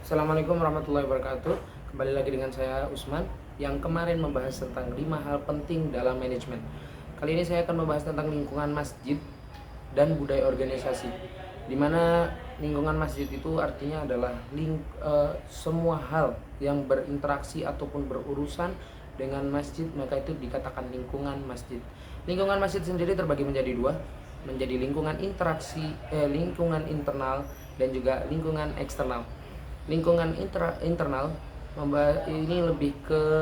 Assalamualaikum warahmatullahi wabarakatuh. Kembali lagi dengan saya Usman yang kemarin membahas tentang 5 hal penting dalam manajemen. Kali ini saya akan membahas tentang lingkungan masjid dan budaya organisasi. Di mana lingkungan masjid itu artinya adalah semua hal yang berinteraksi ataupun berurusan dengan masjid, maka itu dikatakan lingkungan masjid. Lingkungan masjid sendiri terbagi menjadi dua, menjadi lingkungan lingkungan internal dan juga lingkungan eksternal. Lingkungan internal ini lebih ke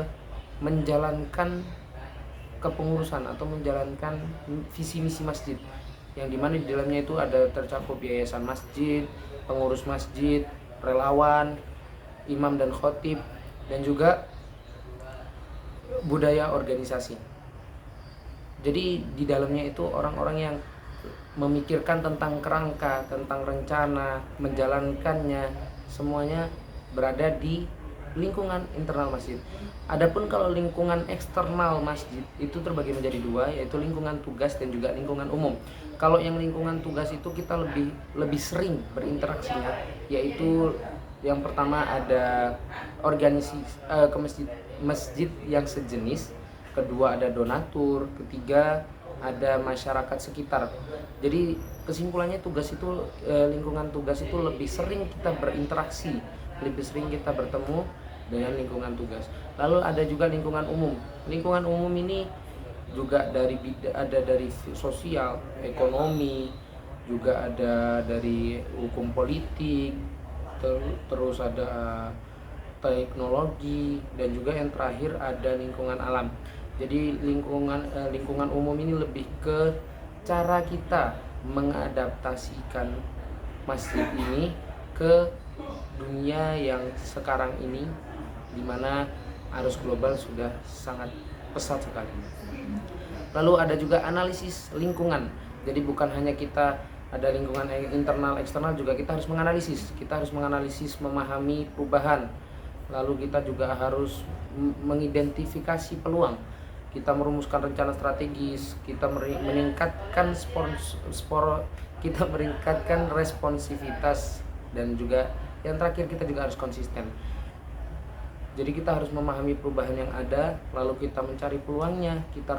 menjalankan kepengurusan atau menjalankan visi misi masjid, yang dimana di dalamnya itu ada tercakup yayasan masjid, pengurus masjid, relawan, imam dan khotib, dan juga budaya organisasi. Jadi di dalamnya itu orang-orang yang memikirkan tentang kerangka, tentang rencana, menjalankannya, semuanya berada di lingkungan internal masjid. Adapun kalau lingkungan eksternal masjid itu terbagi menjadi dua, yaitu lingkungan tugas dan juga lingkungan umum. Kalau yang lingkungan tugas itu kita lebih sering berinteraksinya, yaitu yang pertama ada organisasi ke masjid yang sejenis, kedua ada donatur, ketiga ada masyarakat sekitar. Jadi kesimpulannya tugas itu lingkungan tugas itu lebih sering kita berinteraksi, lebih sering kita bertemu dengan lingkungan tugas. Lalu ada juga lingkungan umum. Lingkungan umum ini juga ada dari sosial, ekonomi, juga ada dari hukum politik, terus ada teknologi, dan juga yang terakhir ada lingkungan alam. Jadi lingkungan umum ini lebih ke cara kita mengadaptasikan masjid ini ke dunia yang sekarang ini, di mana arus global sudah sangat pesat sekali. Lalu ada juga analisis lingkungan. Jadi bukan hanya kita ada lingkungan internal, eksternal, juga kita harus menganalisis. Kita harus menganalisis, memahami perubahan. Lalu kita juga harus mengidentifikasi peluang. Kita merumuskan rencana strategis, kita meningkatkan kita meningkatkan responsivitas, dan juga yang terakhir kita juga harus konsisten. Jadi kita harus memahami perubahan yang ada, lalu kita mencari peluangnya, kita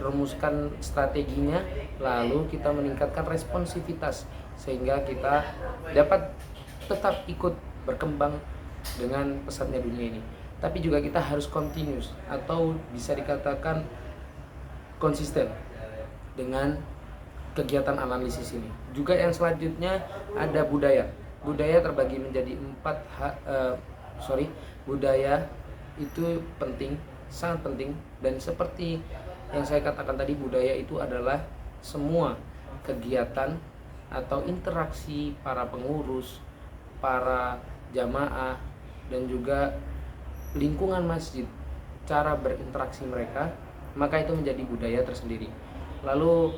rumuskan strateginya, lalu kita meningkatkan responsivitas sehingga kita dapat tetap ikut berkembang dengan pesatnya dunia ini. Tapi juga kita harus continuous atau bisa dikatakan konsisten dengan kegiatan analisis ini. Juga yang selanjutnya ada budaya. Budaya terbagi menjadi budaya itu penting, sangat penting, dan seperti yang saya katakan tadi, budaya itu adalah semua kegiatan atau interaksi para pengurus, para jamaah, dan juga lingkungan masjid, cara berinteraksi mereka, maka itu menjadi budaya tersendiri. Lalu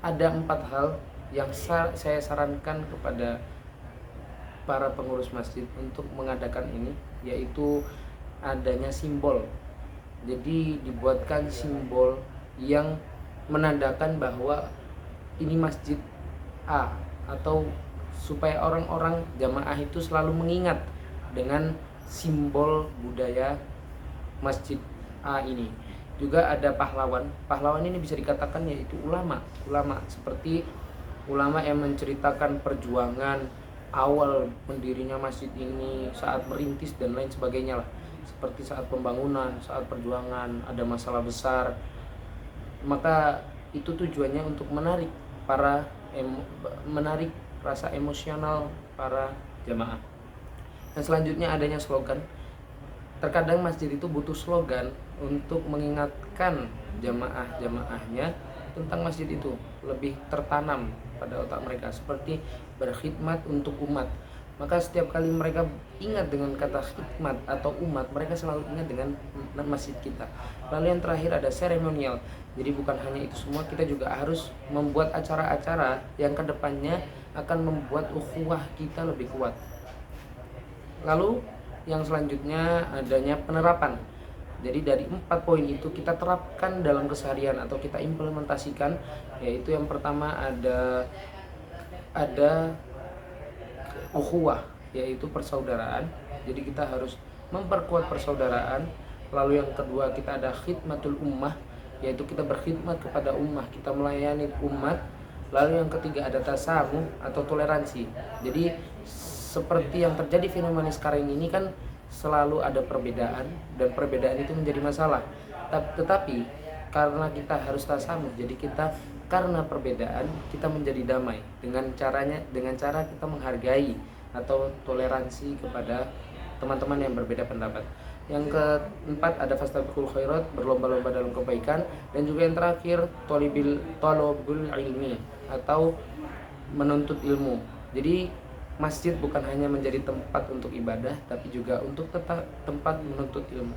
ada 4 hal yang saya sarankan kepada para pengurus masjid untuk mengadakan ini, yaitu adanya simbol. Jadi dibuatkan simbol yang menandakan bahwa ini masjid A, atau supaya orang-orang jamaah itu selalu mengingat dengan simbol budaya masjid A ini. Juga ada pahlawan. Pahlawan ini bisa dikatakan yaitu ulama seperti ulama yang menceritakan perjuangan awal pendirinya masjid ini, saat merintis dan lain sebagainya lah. Seperti saat pembangunan, saat perjuangan, ada masalah besar. Maka itu tujuannya untuk menarik rasa emosional para jamaah. Dan selanjutnya adanya slogan. Terkadang masjid itu butuh slogan untuk mengingatkan jamaahnya tentang masjid itu, lebih tertanam pada otak mereka, seperti berkhidmat untuk umat. Maka setiap kali mereka ingat dengan kata khidmat atau umat, mereka selalu ingat dengan masjid kita. Lalu yang terakhir ada seremonial. Jadi bukan hanya itu semua, kita juga harus membuat acara-acara yang kedepannya akan membuat ukhuwah kita lebih kuat. Lalu yang selanjutnya adanya penerapan. Jadi dari 4 poin itu kita terapkan dalam keseharian atau kita implementasikan, yaitu yang pertama ada ukhuwah, yaitu persaudaraan. Jadi kita harus memperkuat persaudaraan. Lalu yang kedua, kita ada khidmatul ummah, yaitu kita berkhidmat kepada ummah, kita melayani umat. Lalu yang ketiga ada tasamuh atau toleransi. Jadi seperti yang terjadi fenomena sekarang ini kan selalu ada perbedaan, dan perbedaan itu menjadi masalah. Tetapi karena kita harus tasamuh, jadi kita karena perbedaan kita menjadi damai dengan cara kita menghargai atau toleransi kepada teman-teman yang berbeda pendapat. Yang keempat ada fastabiqul khairat, berlomba-lomba dalam kebaikan. Dan juga yang terakhir thalabul ilmi atau menuntut ilmu. Jadi masjid bukan hanya menjadi tempat untuk ibadah, tapi juga untuk tempat menuntut ilmu.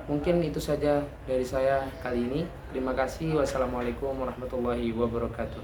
Mungkin itu saja dari saya kali ini. Terima kasih. Wassalamualaikum warahmatullahi wabarakatuh.